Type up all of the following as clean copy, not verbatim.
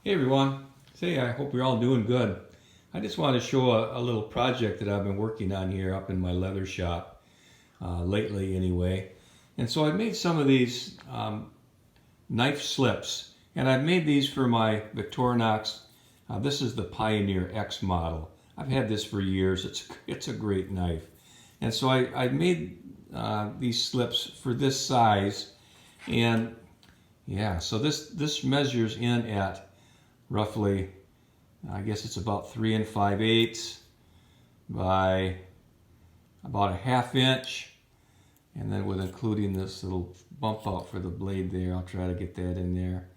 Hey everyone, say I hope you're all doing good. I just want to show a little project that I've been working on here up in my leather shop lately anyway. And so I made some of these knife slips, and I've made these for my Victorinox. This is the Pioneer X model. I've had this for years. It's a great knife. And so I made these slips for this size, and yeah, so this measures in at roughly, I guess it's about 3 5/8 by about a 1/2 inch, and then with including this little bump out for the blade there, I'll try to get that in there.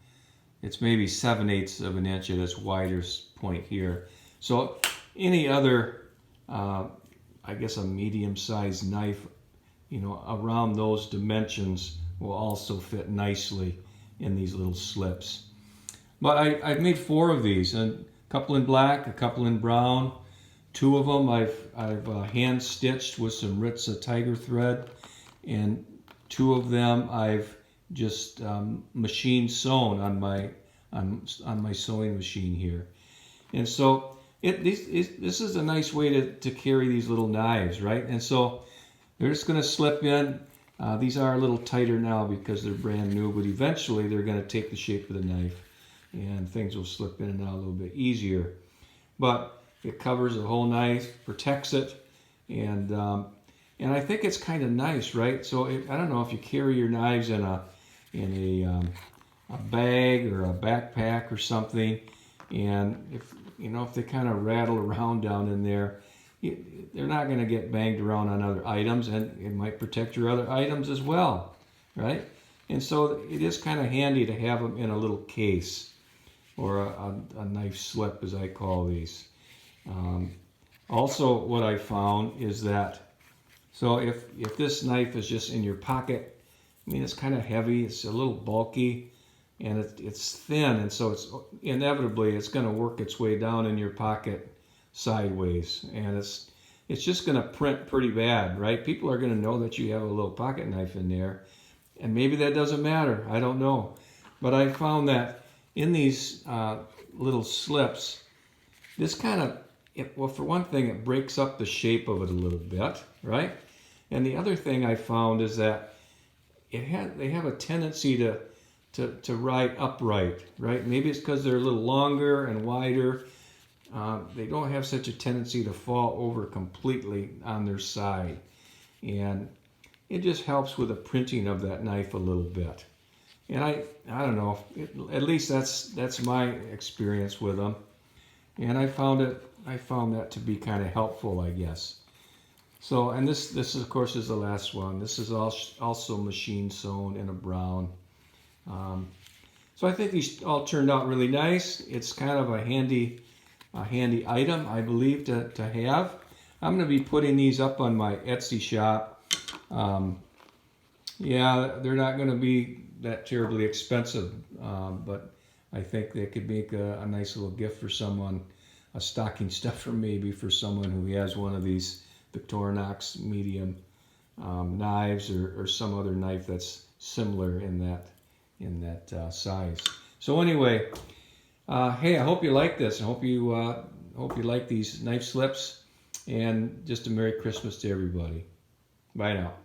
It's maybe 7/8 of an inch at its widest point here. So any other, I guess a medium-sized knife, around those dimensions will also fit nicely in these little slips. But I've made 4 of these, and a couple in black, a couple in brown. 2 of them I've hand stitched with some Ritza tiger thread, and 2 of them I've just machine sewn on my sewing machine here. And so this is a nice way to carry these little knives, right? And so they're just going to slip in. These are a little tighter now because they're brand new, but eventually they're going to take the shape of the knife, and things will slip in and out a little bit easier. But it covers the whole knife, protects it, and I think it's kind of nice, right? So I don't know if you carry your knives in a bag or a backpack or something, and if they kind of rattle around down in there, they're not going to get banged around on other items, and it might protect your other items as well, right? And so it is kind of handy to have them in a little case, or a knife slip, as I call these. Also, what I found is that, so if this knife is just in your pocket, I mean, it's kind of heavy, it's a little bulky, and it's thin, and so it's inevitably it's going to work its way down in your pocket sideways, and it's just going to print pretty bad, right? People are going to know that you have a little pocket knife in there, and maybe that doesn't matter, I don't know. But I found that in these little slips, this kind of, well, for one thing, it breaks up the shape of it a little bit, right? And the other thing I found is that they have a tendency to ride upright, right? Maybe it's because they're a little longer and wider. They don't have such a tendency to fall over completely on their side. And it just helps with the printing of that knife a little bit. And I don't know, at least that's my experience with them. And I found that to be kind of helpful, I guess. So, and this of course is the last one. This is also machine sewn in a brown. So I think these all turned out really nice. It's kind of a handy item, I believe, to have. I'm going to be putting these up on my Etsy shop. Yeah, they're not going to be that terribly expensive, but I think they could make a nice little gift for someone, a stocking stuffer maybe for someone who has one of these Victorinox medium knives, or some other knife that's similar in that size. So anyway, hey, I hope you like this. I hope you like these knife slips, and just a Merry Christmas to everybody. Bye now.